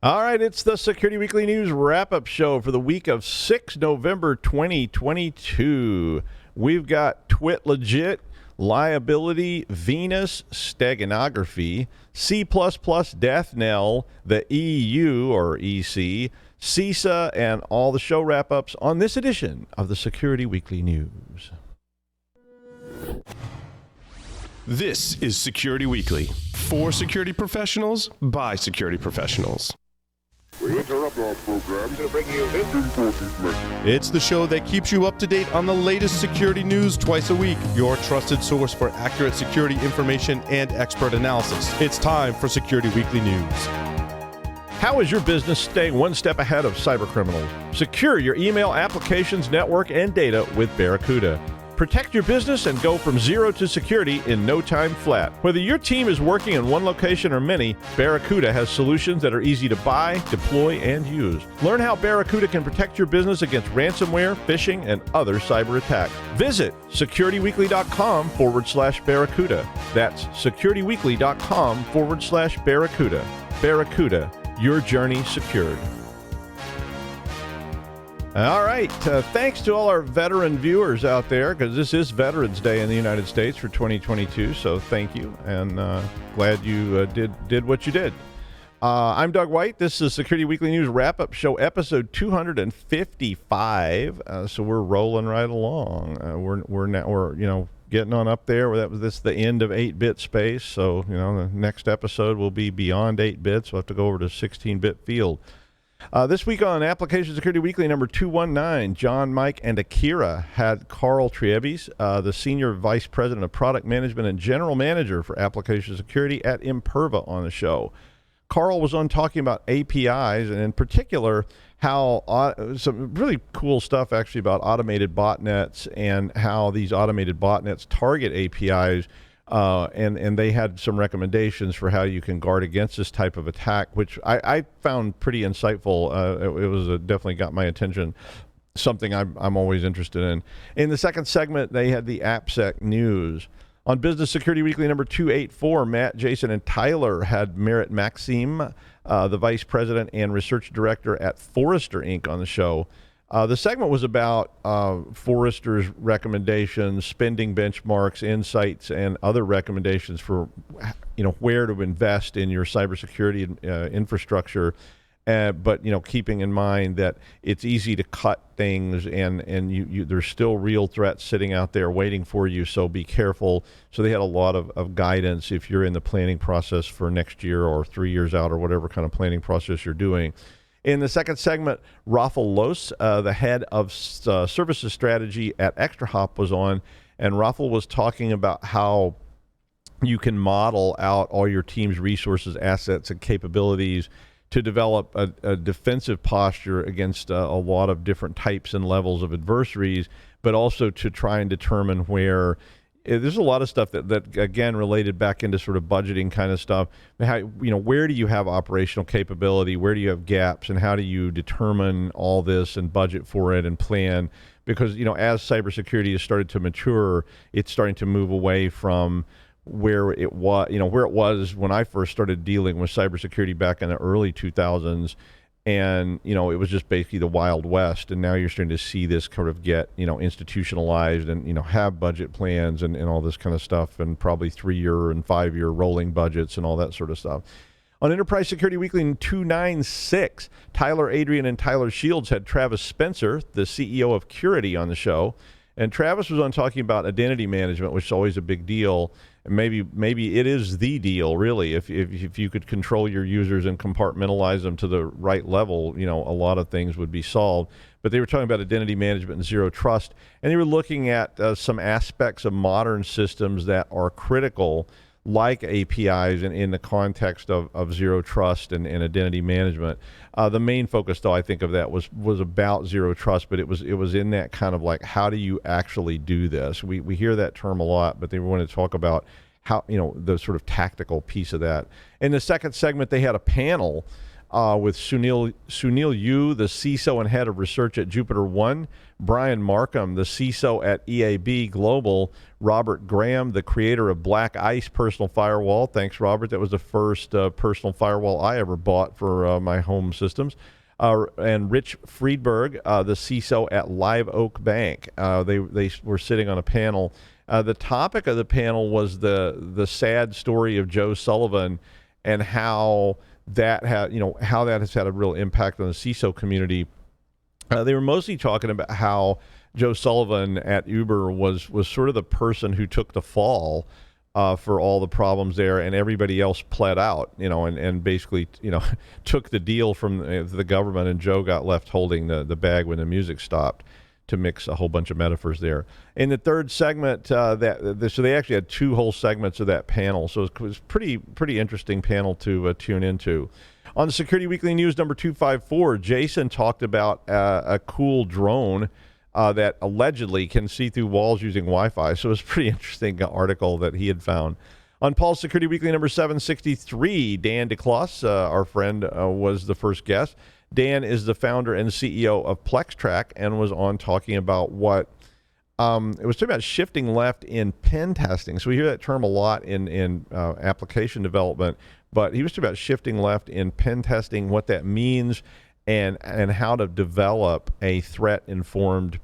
All right, it's the Security Weekly News wrap-up show for the week of 6 November 2022. We've got Twitlegit, Liability, Venus, Steganography, C++, Death Knell, the EU or EC, CISA, and all the show wrap-ups on this edition of the Security Weekly News. This is Security Weekly, for security professionals, by security professionals. We interrupt our program to bring you this important message. It's the show that keeps you up to date on the latest security news twice a week. Your trusted source for accurate security information and expert analysis. It's time for Security Weekly News. How is your business staying one step ahead of cybercriminals? Secure your email, applications, network, and data with Barracuda. Protect your business and go from zero to security in no time flat. Whether your team is working in one location or many, Barracuda has solutions that are easy to buy, deploy, and use. Learn how Barracuda can protect your business against ransomware, phishing, and other cyber attacks. Visit securityweekly.com/Barracuda. That's securityweekly.com/Barracuda. Barracuda, your journey secured. All right. Thanks to all our veteran viewers out there, because this is Veterans Day in the United States for 2022. So thank you, and glad you did what you did. I'm Doug White. This is Security Weekly News Wrap-Up Show, episode 255. So we're rolling right along. We're getting on up there. This is the end of 8-bit space. So the next episode will be beyond 8 bits. We'll have to go over to 16-bit field. This week on Application Security Weekly number 219, John, Mike, and Akira had Carl Triebes, the Senior Vice President of Product Management and General Manager for Application Security at Imperva, on the show. Carl was on talking about APIs, and in particular, how some really cool stuff actually about automated botnets and how these automated botnets target APIs. And they had some recommendations for how you can guard against this type of attack, which I found pretty insightful. It was definitely got my attention, something I'm always interested in. In the second segment, they had the AppSec news. On Business Security Weekly number 284, Matt, Jason, and Tyler had Merritt Maxim, the Vice President and Research Director at Forrester, Inc., on the show. The segment was about Forrester's recommendations, spending benchmarks, insights, and other recommendations for where to invest in your cybersecurity infrastructure. But keeping in mind that it's easy to cut things, and there's still real threats sitting out there waiting for you. So be careful. So they had a lot of guidance if you're in the planning process for next year or 3 years out or whatever kind of planning process you're doing. In the second segment, Rafael Los, the head of services strategy at ExtraHop, was on, and Rafael was talking about how you can model out all your team's resources, assets, and capabilities to develop a defensive posture against a lot of different types and levels of adversaries, but also to try and determine where there's a lot of stuff that again related back into sort of budgeting kind of stuff. How, where do you have operational capability? Where do you have gaps? And how do you determine all this and budget for it and plan? Because as cybersecurity has started to mature, it's starting to move away from where it was when I first started dealing with cybersecurity back in the early 2000s. And, it was just basically the Wild West. And now you're starting to see this kind of get, institutionalized and, have budget plans and all this kind of stuff, and probably 3-year and 5-year rolling budgets and all that sort of stuff. On Enterprise Security Weekly in 296, Tyler Adrian and Tyler Shields had Travis Spencer, the CEO of Curity, on the show. And Travis was on talking about identity management, which is always a big deal. And maybe it is the deal, really. If you could control your users and compartmentalize them to the right level, a lot of things would be solved. But they were talking about identity management and zero trust, and they were looking at some aspects of modern systems that are critical, like APIs, in the context of zero trust and identity management. The main focus, though, I think of that was about zero trust, but it was in that kind of like, how do you actually do this? We hear that term a lot, but they wanted to talk about how, the sort of tactical piece of that. In the second segment, they had a panel with Sunil Yu, the CISO and head of research at Jupiter One, Brian Markham, the CISO at EAB Global, Robert Graham, the creator of Black Ice Personal Firewall. Thanks, Robert. That was the first personal firewall I ever bought for my home systems. And Rich Friedberg, the CISO at Live Oak Bank. They were sitting on a panel. The topic of the panel was the sad story of Joe Sullivan and how that has had a real impact on the CISO community. They were mostly talking about how Joe Sullivan at Uber was sort of the person who took the fall for all the problems there, and everybody else pled out, and basically, took the deal from the government, and Joe got left holding the bag when the music stopped, to mix a whole bunch of metaphors there. In the third segment, so they actually had two whole segments of that panel, so it was pretty interesting panel to tune into. On the Security Weekly News number 254, Jason talked about a cool drone that allegedly can see through walls using Wi-Fi, so it was a pretty interesting article that he had found. On Paul's Security Weekly number 763, Dan DeCloss, our friend, was the first guest. Dan is the founder and CEO of PlexTrack and was on talking about what it was talking about shifting left in pen testing. So we hear that term a lot in application development, but he was talking about shifting left in pen testing, what that means, and how to develop a threat-informed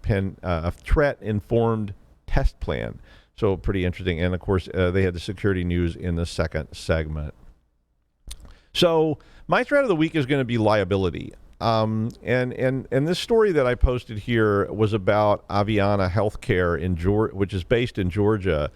test plan. So pretty interesting. And of course, they had the security news in the second segment. So my threat of the week is going to be liability. And this story that I posted here was about Aveanna Healthcare in Georgia, which is based in Georgia,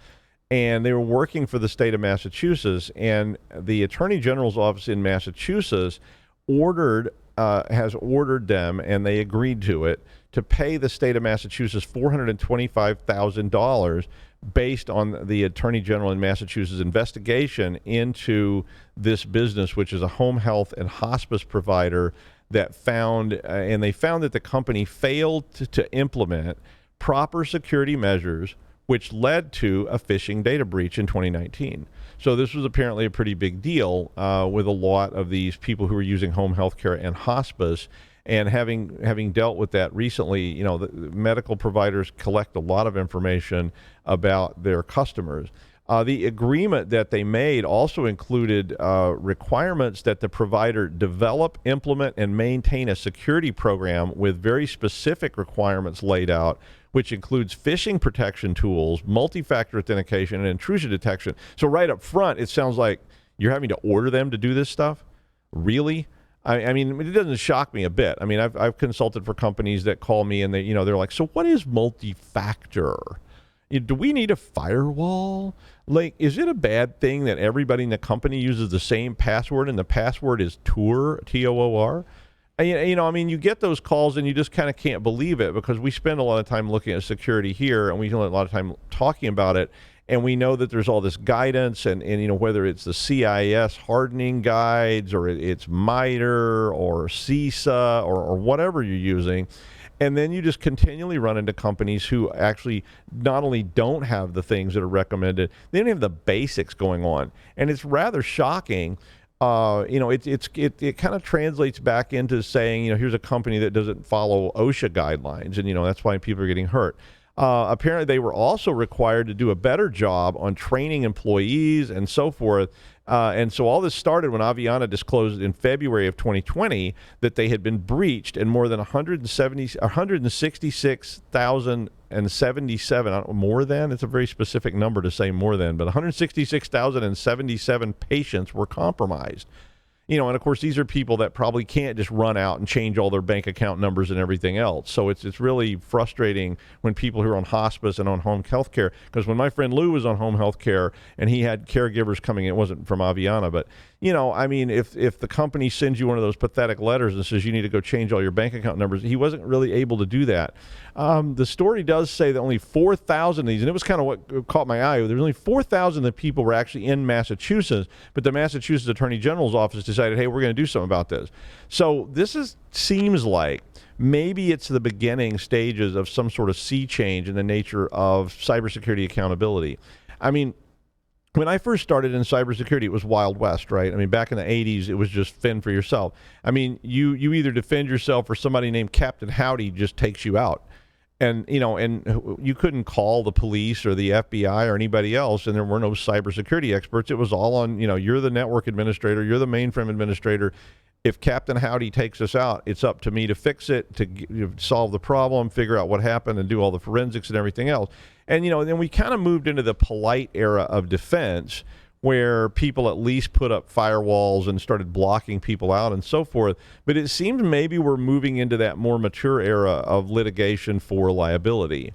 and they were working for the state of Massachusetts, and the Attorney General's office in Massachusetts has ordered them, and they agreed to it, to pay the state of Massachusetts $425,000 based on the Attorney General in Massachusetts' investigation into this business, which is a home health and hospice provider that found that the company failed to implement proper security measures, which led to a phishing data breach in 2019. So this was apparently a pretty big deal with a lot of these people who were using home health care and hospice. And having dealt with that recently, the medical providers collect a lot of information about their customers. The agreement that they made also included requirements that the provider develop, implement, and maintain a security program with very specific requirements laid out, which includes phishing protection tools, multi-factor authentication, and intrusion detection. So right up front, it sounds like you're having to order them to do this stuff? Really? I mean, it doesn't shock me a bit. I mean, I've consulted for companies that call me and they're like, so what is multi-factor? Do we need a firewall? Like, is it a bad thing that everybody in the company uses the same password and the password is TOOR, T-O-O-R? You get those calls and you just kind of can't believe it, because we spend a lot of time looking at security here and we spend a lot of time talking about it. And we know that there's all this guidance and whether it's the CISA hardening guides or it's MITRE or CISA or whatever you're using. And then you just continually run into companies who actually not only don't have the things that are recommended, they don't have the basics going on. And it's rather shocking. It kind of translates back into saying, here's a company that doesn't follow OSHA guidelines, and that's why people are getting hurt. Apparently, they were also required to do a better job on training employees and so forth. And so all this started when Aveanna disclosed in February of 2020 that they had been breached and more than 166,077, more than, it's a very specific number to say more than, but 166,077 patients were compromised. And of course, these are people that probably can't just run out and change all their bank account numbers and everything else. So it's really frustrating when people who are on hospice and on home health care, because when my friend Lou was on home health care and he had caregivers coming in, it wasn't from Aveanna, but if the company sends you one of those pathetic letters and says you need to go change all your bank account numbers, he wasn't really able to do that. The story does say that only 4,000 of these, and it was kind of what caught my eye, there's only 4,000 that people were actually in Massachusetts, but the Massachusetts Attorney General's office decided, hey, we're going to do something about this. So this seems like maybe it's the beginning stages of some sort of sea change in the nature of cybersecurity accountability. I mean, when I first started in cybersecurity, it was Wild West, right? I mean, back in the 80s, it was just fend for yourself. I mean, you either defend yourself or somebody named Captain Howdy just takes you out. And, and you couldn't call the police or the FBI or anybody else, and there were no cybersecurity experts. It was all on, you're the network administrator, you're the mainframe administrator. If Captain Howdy takes us out, it's up to me to fix it, to solve the problem, figure out what happened, and do all the forensics and everything else. And, then we kind of moved into the polite era of defense, where people at least put up firewalls and started blocking people out and so forth. But it seems maybe we're moving into that more mature era of litigation for liability.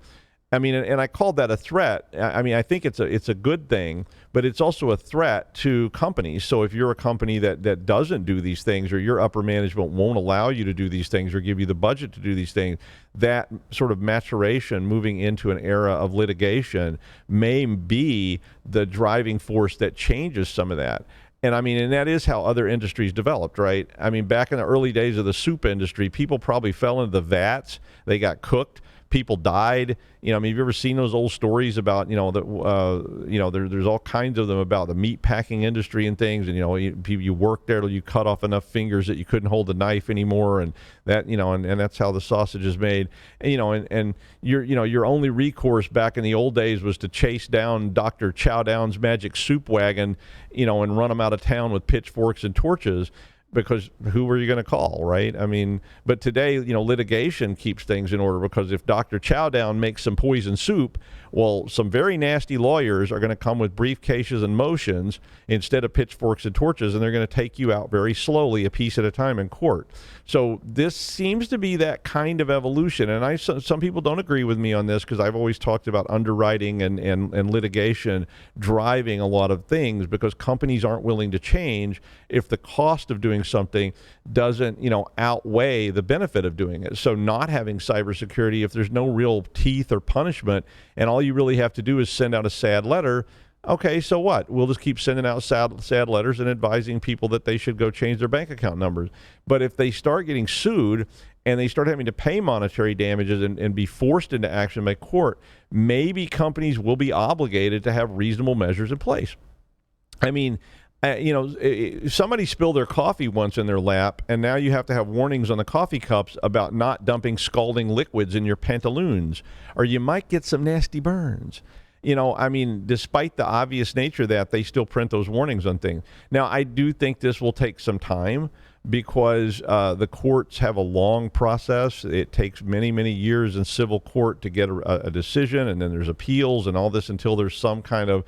I mean, and I called that a threat. I mean, I think it's a good thing, but it's also a threat to companies. So if you're a company that doesn't do these things, or your upper management won't allow you to do these things or give you the budget to do these things, that sort of maturation moving into an era of litigation may be the driving force that changes some of that. And I mean, and that is how other industries developed, right? I mean, back in the early days of the soup industry, people probably fell into the vats. They got cooked. People died. I mean, have you ever seen those old stories about, there's all kinds of them about the meat packing industry and things. And, you work there till you cut off enough fingers that you couldn't hold the knife anymore. And that, and that's how the sausage is made. And, and your only recourse back in the old days was to chase down Dr. Chowdown's magic soup wagon, and run them out of town with pitchforks and torches. Because who were you going to call, right? I mean, but today, litigation keeps things in order, because if Dr. Chowdown makes some poison soup, well, some very nasty lawyers are going to come with briefcases and motions instead of pitchforks and torches, and they're going to take you out very slowly, a piece at a time in court. So this seems to be that kind of evolution. And some people don't agree with me on this, because I've always talked about underwriting and litigation driving a lot of things, because companies aren't willing to change if the cost of doing something doesn't, outweigh the benefit of doing it. So not having cybersecurity, if there's no real teeth or punishment, and all you really have to do is send out a sad letter, okay, so what? We'll just keep sending out sad letters and advising people that they should go change their bank account numbers. But if they start getting sued and they start having to pay monetary damages and be forced into action by court, maybe companies will be obligated to have reasonable measures in place. I mean, somebody spilled their coffee once in their lap, and now you have to have warnings on the coffee cups about not dumping scalding liquids in your pantaloons, or you might get some nasty burns. I mean, despite the obvious nature of that, they still print those warnings on things. Now, I do think this will take some time, because the courts have a long process. It takes many, many years in civil court to get a decision, and then there's appeals and all this until there's some kind of,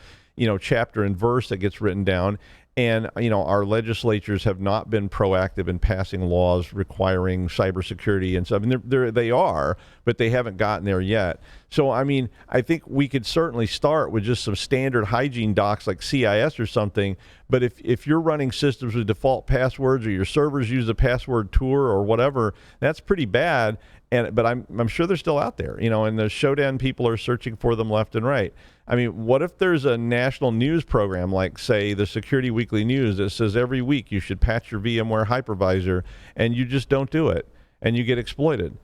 chapter and verse that gets written down. And, our legislatures have not been proactive in passing laws requiring cybersecurity and stuff. I mean, they are, but they haven't gotten there yet. So, I mean, I think we could certainly start with just some standard hygiene docs like CIS or something. But if you're running systems with default passwords, or your servers use a password tour or whatever, that's pretty bad. But I'm sure they're still out there, and the Shodan people are searching for them left and right. I mean, what if there's a national news program like, say, the Security Weekly News that says every week you should patch your VMware hypervisor, and you just don't do it, and you get exploited?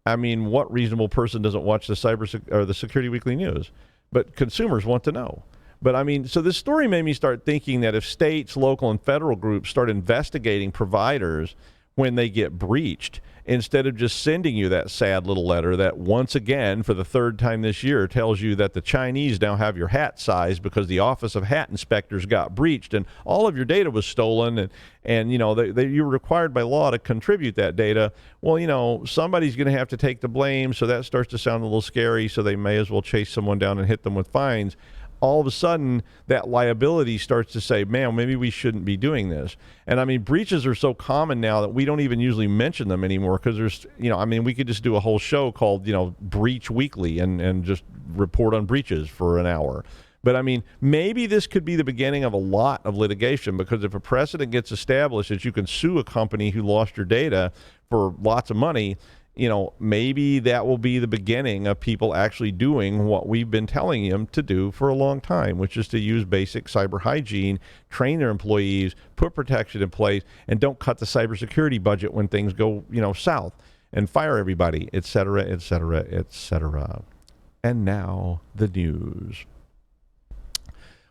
I mean, what reasonable person doesn't watch the Security Weekly News? But consumers want to know. But I mean, so this story made me start thinking that if states, local, and federal groups start investigating providers when they get breached, instead of just sending you that sad little letter that once again, for the third time this year, tells you that the Chinese now have your hat size because the Office of Hat Inspectors got breached and all of your data was stolen, and you're required by law to contribute that data. Well, somebody's going to have to take the blame, so that starts to sound a little scary, so they may as well chase someone down and hit them with fines. All of a sudden, that liability starts to say, man, maybe we shouldn't be doing this. And I mean, breaches are so common now that we don't even usually mention them anymore, because there's, we could just do a whole show called, Breach Weekly and just report on breaches for an hour. But I mean, maybe this could be the beginning of a lot of litigation, because if a precedent gets established that you can sue a company who lost your data for lots of money, maybe that will be the beginning of people actually doing what we've been telling them to do for a long time, which is to use basic cyber hygiene, train their employees, put protection in place, and don't cut the cybersecurity budget when things go, south, and fire everybody, et cetera, et cetera, et cetera. And now the news.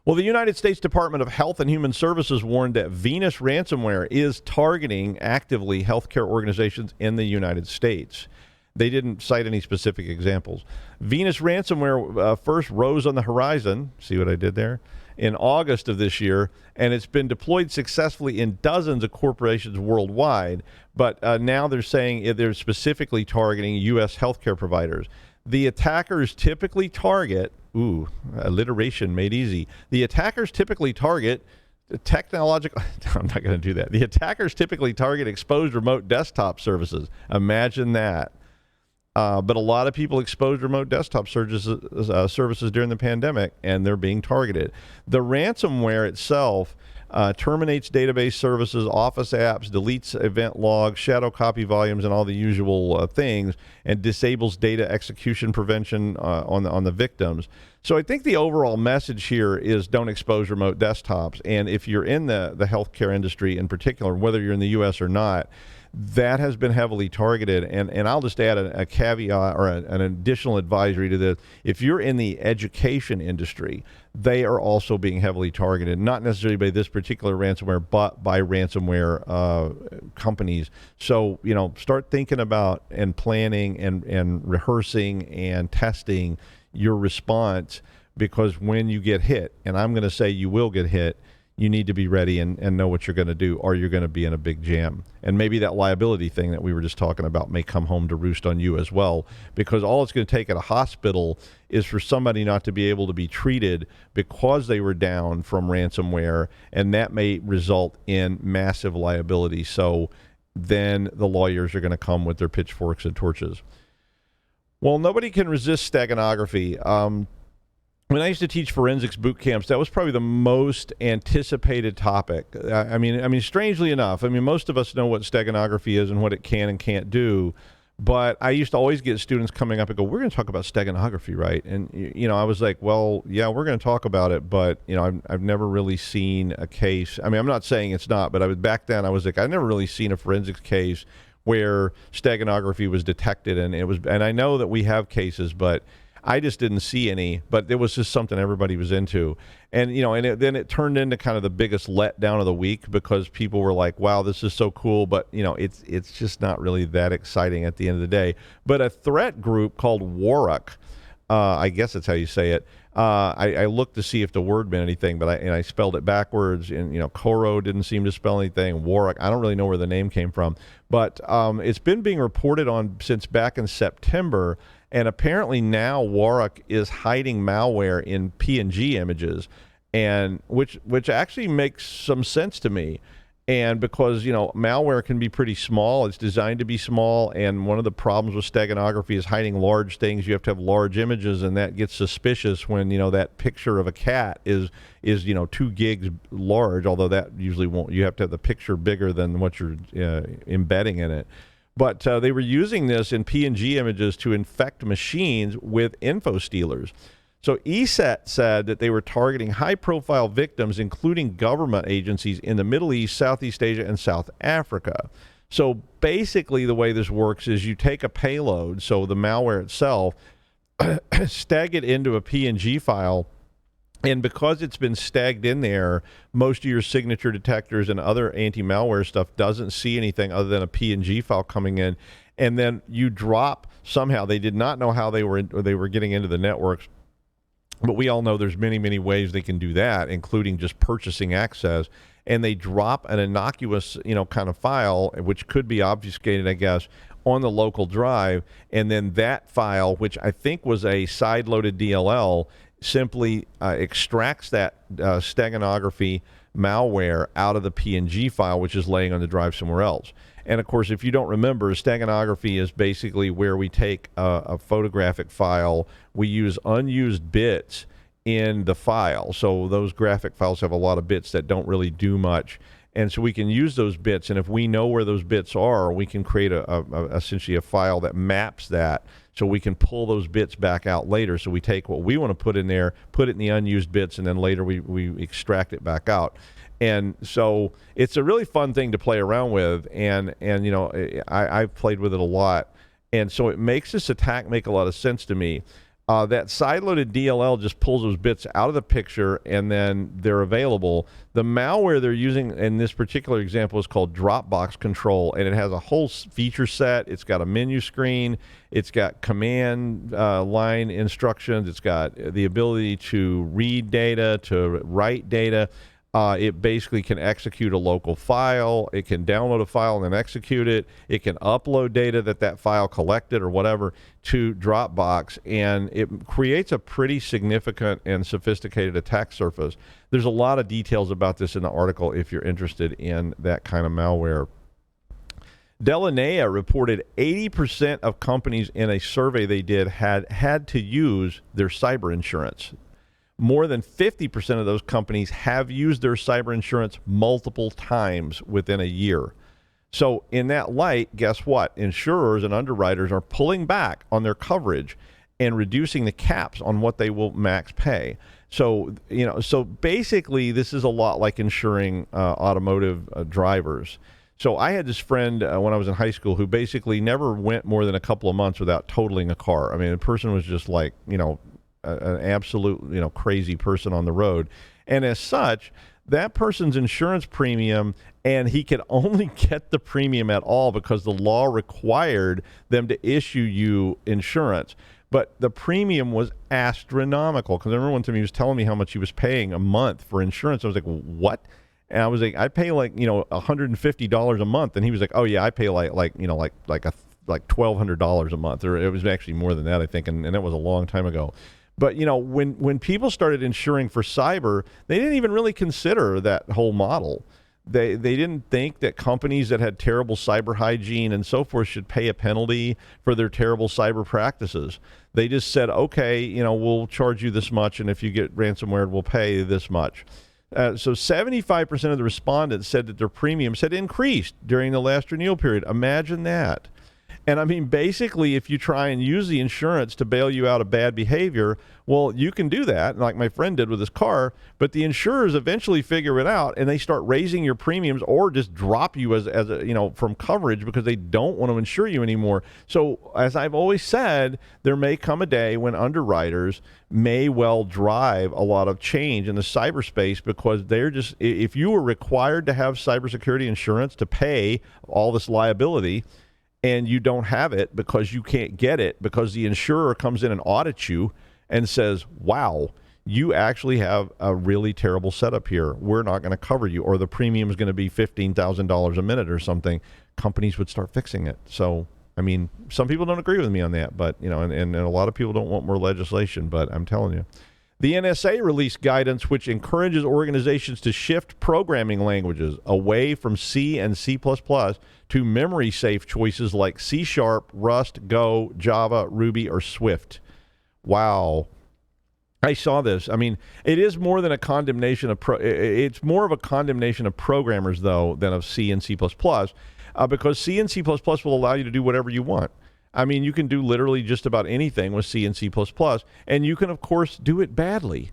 Well, the United States Department of Health and Human Services warned that Venus ransomware is targeting actively healthcare organizations in the United States. They didn't cite any specific examples. Venus ransomware first rose on the horizon, see what I did there, in August of this year, and it's been deployed successfully in dozens of corporations worldwide, but now they're saying they're specifically targeting U.S. healthcare providers. The attackers typically target, alliteration made easy. The attackers typically target technological, I'm not going to do that. The attackers typically target exposed remote desktop services. Imagine that. But a lot of people exposed remote desktop services during the pandemic, and they're being targeted. The ransomware itself terminates database services, Office apps, deletes event logs, shadow copy volumes, and all the usual things, and disables data execution prevention on the victims. So I think the overall message here is don't expose remote desktops. And if you're in the healthcare industry in particular, whether you're in the U.S. or not, that has been heavily targeted. And I'll just add a caveat or an additional advisory to this. If you're in the education industry, they are also being heavily targeted, not necessarily by this particular ransomware, but by ransomware companies. So, start thinking about and planning and rehearsing and testing your response, because when you get hit, and I'm going to say you will get hit, you need to be ready and know what you're going to do, or you're going to be in a big jam. And maybe that liability thing that we were just talking about may come home to roost on you as well, because all it's going to take at a hospital is for somebody not to be able to be treated because they were down from ransomware, and that may result in massive liability. So then the lawyers are going to come with their pitchforks and torches. Well, nobody can resist steganography. When I used to teach forensics boot camps, that was probably the most anticipated topic. I mean, strangely enough, most of us know what steganography is and what it can and can't do, but I used to always get students coming up and go, "We're going to talk about steganography, right?" And I was like, "Well, yeah, we're going to talk about it, but I've never really seen a case. I'm not saying it's not, but back then I was like, I've never really seen a forensics case where steganography was detected, and I know that we have cases, but I just didn't see any, but it was just something everybody was into. And, then it turned into kind of the biggest letdown of the week, because people were like, wow, this is so cool, but, it's just not really that exciting at the end of the day. But a threat group called Warwick, I guess that's how you say it, I looked to see if the word meant anything, but I spelled it backwards, and, Coro didn't seem to spell anything. Warwick, I don't really know where the name came from, but it's been being reported on since back in September. And apparently now Warwick is hiding malware in PNG images, and which actually makes some sense to me. And because, malware can be pretty small, it's designed to be small, and one of the problems with steganography is hiding large things. You have to have large images, and that gets suspicious when, that picture of a cat is 2 gigs large, although that usually won't. You have to have the picture bigger than what you're embedding in it. But they were using this in PNG images to infect machines with info stealers. So ESET said that they were targeting high-profile victims, including government agencies in the Middle East, Southeast Asia, and South Africa. So basically the way this works is you take a payload, so the malware itself, stag it into a PNG file, and because it's been stagged in there, most of your signature detectors and other anti-malware stuff doesn't see anything other than a PNG file coming in. And then you drop somehow. They did not know how they were getting into the networks, but we all know there's many, many ways they can do that, including just purchasing access. And they drop an innocuous, kind of file, which could be obfuscated, I guess, on the local drive. And then that file, which I think was a side-loaded DLL, simply extracts that steganography malware out of the PNG file, which is laying on the drive somewhere else. And of course, if you don't remember, steganography is basically where we take a photographic file, we use unused bits in the file. So those graphic files have a lot of bits that don't really do much. And so we can use those bits, and if we know where those bits are, we can create essentially a file that maps that, so we can pull those bits back out later. So we take what we want to put in there, put it in the unused bits, and then later we extract it back out. And so it's a really fun thing to play around with, and I've played with it a lot. And so it makes this attack make a lot of sense to me. That side-loaded DLL just pulls those bits out of the picture, and then they're available. The malware they're using in this particular example is called Dropbox Control, and it has a whole feature set. It's got a menu screen. It's got command line instructions. It's got the ability to read data, to write data. It basically can execute a local file. It can download a file and then execute it. It can upload data that file collected or whatever to Dropbox, and it creates a pretty significant and sophisticated attack surface. There's a lot of details about this in the article if you're interested in that kind of malware. Delanea reported 80% of companies in a survey they did had to use their cyber insurance. More than 50% of those companies have used their cyber insurance multiple times within a year. So in that light, guess what? Insurers and underwriters are pulling back on their coverage and reducing the caps on what they will max pay. So, so basically this is a lot like insuring automotive drivers. So I had this friend when I was in high school who basically never went more than a couple of months without totaling a car. I mean, the person was just like, an absolute, crazy person on the road. And as such, that person's insurance premium, and he could only get the premium at all because the law required them to issue you insurance. But the premium was astronomical. Because I remember one time he was telling me how much he was paying a month for insurance. I was like, what? And I was like, I pay $150 a month. And he was like, oh yeah, I pay like $1,200 a month. Or it was actually more than that, I think. And that was a long time ago. But, when people started insuring for cyber, they didn't even really consider that whole model. They didn't think that companies that had terrible cyber hygiene and so forth should pay a penalty for their terrible cyber practices. They just said, okay, we'll charge you this much, and if you get ransomware, we'll pay this much. So 75% of the respondents said that their premiums had increased during the last renewal period. Imagine that. And I mean, basically, if you try and use the insurance to bail you out of bad behavior, well, you can do that, like my friend did with his car, but the insurers eventually figure it out and they start raising your premiums or just drop you as from coverage because they don't want to insure you anymore. So as I've always said, there may come a day when underwriters may well drive a lot of change in the cyberspace because they're just, if you were required to have cybersecurity insurance to pay all this liability, and you don't have it because you can't get it because the insurer comes in and audits you and says, wow, you actually have a really terrible setup here. We're not going to cover you, or the premium is going to be $15,000 a minute or something. Companies would start fixing it. So, I mean, some people don't agree with me on that, but, and a lot of people don't want more legislation, but I'm telling you. The NSA released guidance which encourages organizations to shift programming languages away from C and C++ to memory-safe choices like C#, Rust, Go, Java, Ruby, or Swift. Wow. I saw this. I mean, it is more than a condemnation of it's more of a condemnation of programmers, though, than of C and C++, because C and C++ will allow you to do whatever you want. I mean, you can do literally just about anything with C and C++, and you can, of course, do it badly.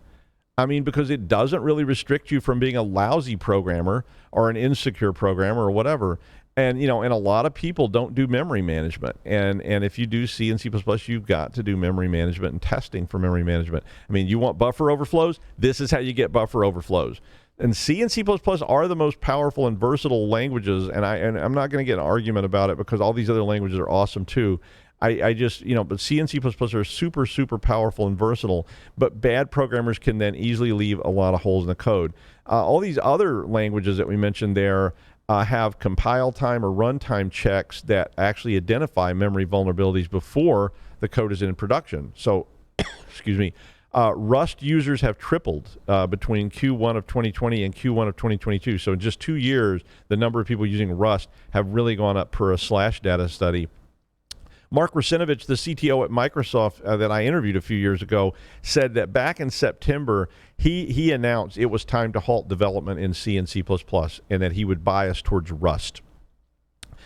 I mean, because it doesn't really restrict you from being a lousy programmer or an insecure programmer or whatever. And, and a lot of people don't do memory management. And if you do C and C++, you've got to do memory management and testing for memory management. I mean, you want buffer overflows? This is how you get buffer overflows. And C and C++ are the most powerful and versatile languages, and I'm not going to get an argument about it because all these other languages are awesome too. I just, but C and C++ are super, super powerful and versatile, but bad programmers can then easily leave a lot of holes in the code. All these other languages that we mentioned there have compile time or runtime checks that actually identify memory vulnerabilities before the code is in production. So, excuse me. Rust users have tripled between Q1 of 2020 and Q1 of 2022. So in just 2 years, the number of people using Rust have really gone up per a Slashdata study. Mark Russinovich, the CTO at Microsoft that I interviewed a few years ago, said that back in September, he announced it was time to halt development in C and C++ and that he would bias towards Rust.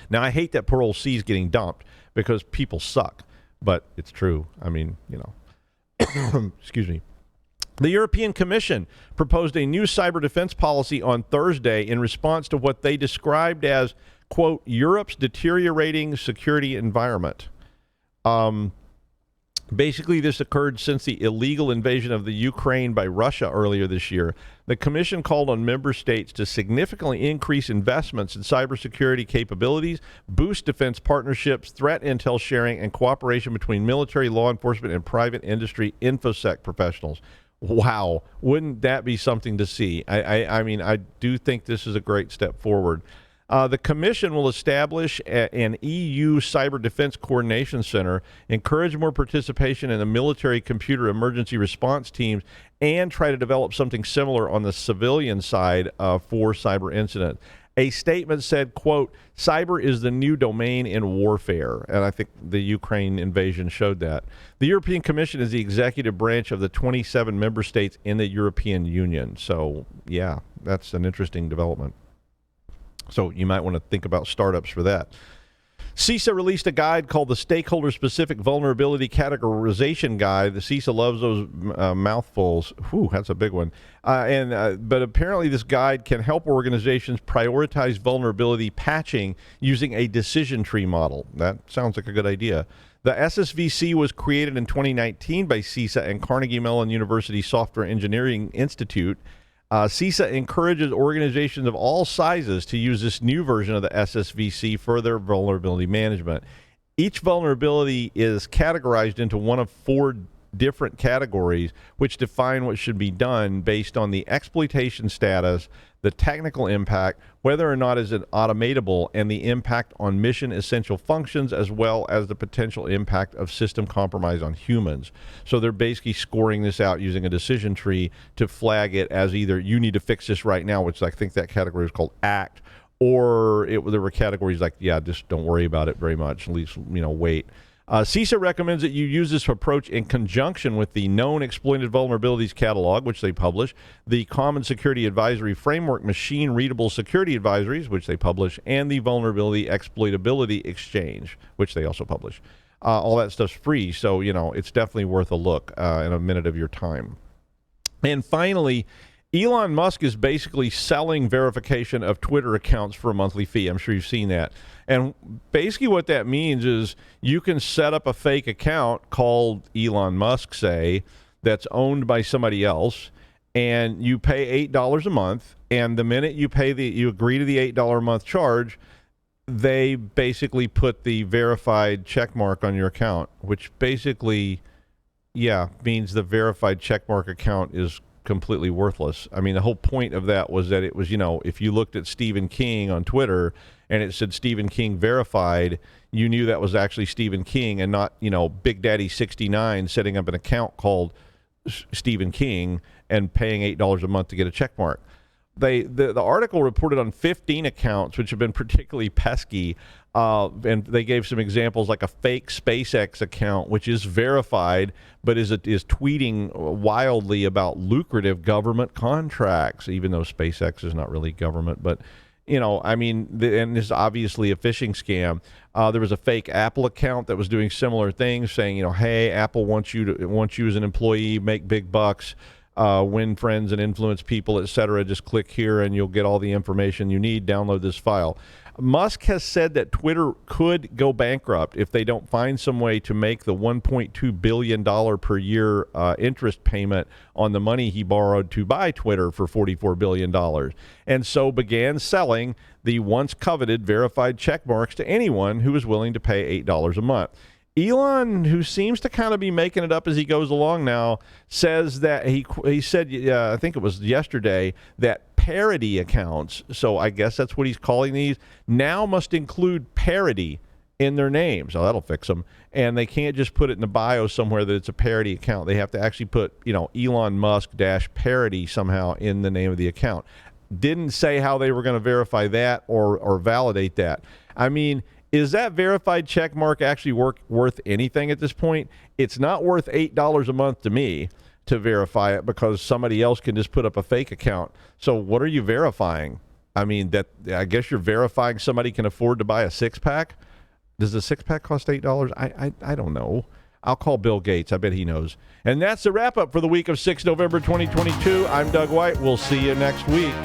Now, I hate that poor old C is getting dumped because people suck, but it's true. I mean, excuse me. The European Commission proposed a new cyber defense policy on Thursday in response to what they described as, quote, Europe's deteriorating security environment. Basically, this occurred since the illegal invasion of the Ukraine by Russia earlier this year. The commission called on member states to significantly increase investments in cybersecurity capabilities, boost defense partnerships, threat intel sharing, and cooperation between military, law enforcement, and private industry InfoSec professionals. Wow, wouldn't that be something to see? I mean, I do think this is a great step forward. The Commission will establish an EU Cyber Defense Coordination Center, encourage more participation in the military computer emergency response teams, and try to develop something similar on the civilian side for cyber incidents. A statement said, quote, cyber is the new domain in warfare. And I think the Ukraine invasion showed that. The European Commission is the executive branch of the 27 member states in the European Union. So, yeah, that's an interesting development. So you might want to think about startups for that. CISA released a guide called the Stakeholder-Specific Vulnerability Categorization Guide. The CISA loves those mouthfuls. Whew, that's a big one. But apparently this guide can help organizations prioritize vulnerability patching using a decision tree model. That sounds like a good idea. The SSVC was created in 2019 by CISA and Carnegie Mellon University Software Engineering Institute. CISA encourages organizations of all sizes to use this new version of the SSVC for their vulnerability management. Each vulnerability is categorized into one of 4 different categories, which define what should be done based on the exploitation status, the technical impact, whether or not is it automatable, and the impact on mission essential functions, as well as the potential impact of system compromise on humans. So they're basically scoring this out using a decision tree to flag it as either you need to fix this right now, which I think that category is called ACT, or there were categories like, yeah, just don't worry about it very much, at least, wait. CISA recommends that you use this approach in conjunction with the Known Exploited Vulnerabilities Catalog, which they publish, the Common Security Advisory Framework Machine Readable Security Advisories, which they publish, and the Vulnerability Exploitability Exchange, which they also publish. All that stuff's free, so, it's definitely worth a look in a minute of your time. And finally, Elon Musk is basically selling verification of Twitter accounts for a monthly fee. I'm sure you've seen that. And basically what that means is you can set up a fake account called Elon Musk, say, that's owned by somebody else, and you pay $8 a month, and the minute you agree to the $8 a month charge, they basically put the verified check mark on your account, which basically, means the verified check mark account is completely worthless. I mean, the whole point of that was that it was, if you looked at Stephen King on Twitter and it said Stephen King verified, you knew that was actually Stephen King and not, Big Daddy 69 setting up an account called Stephen King and paying $8 a month to get a check mark. The article reported on 15 accounts which have been particularly pesky, and they gave some examples like a fake SpaceX account which is verified but is tweeting wildly about lucrative government contracts, even though SpaceX is not really government. But and this is obviously a phishing scam. There was a fake Apple account that was doing similar things, saying hey, Apple wants you as an employee, make big bucks, win friends and influence people, etc. Just click here and you'll get all the information you need. Download this file. Musk has said that Twitter could go bankrupt if they don't find some way to make the $1.2 billion per year interest payment on the money he borrowed to buy Twitter for $44 billion, and so began selling the once coveted verified check marks to anyone who was willing to pay $8 a month. Elon, who seems to kind of be making it up as he goes along now, says that he said, I think it was yesterday, that parody accounts, so I guess that's what he's calling these, now must include parody in their names. So that'll fix them. And they can't just put it in the bio somewhere that it's a parody account. They have to actually put, Elon Musk -parody somehow in the name of the account. Didn't say how they were going to verify that or validate that. I mean, is that verified check mark actually worth anything at this point? It's not worth $8 a month to me to verify it because somebody else can just put up a fake account. So what are you verifying? I mean, I guess you're verifying somebody can afford to buy a 6-pack. Does a 6-pack cost $8? I don't know. I'll call Bill Gates. I bet he knows. And that's the wrap up for the week of 6 November 2022. I'm Doug White. We'll see you next week.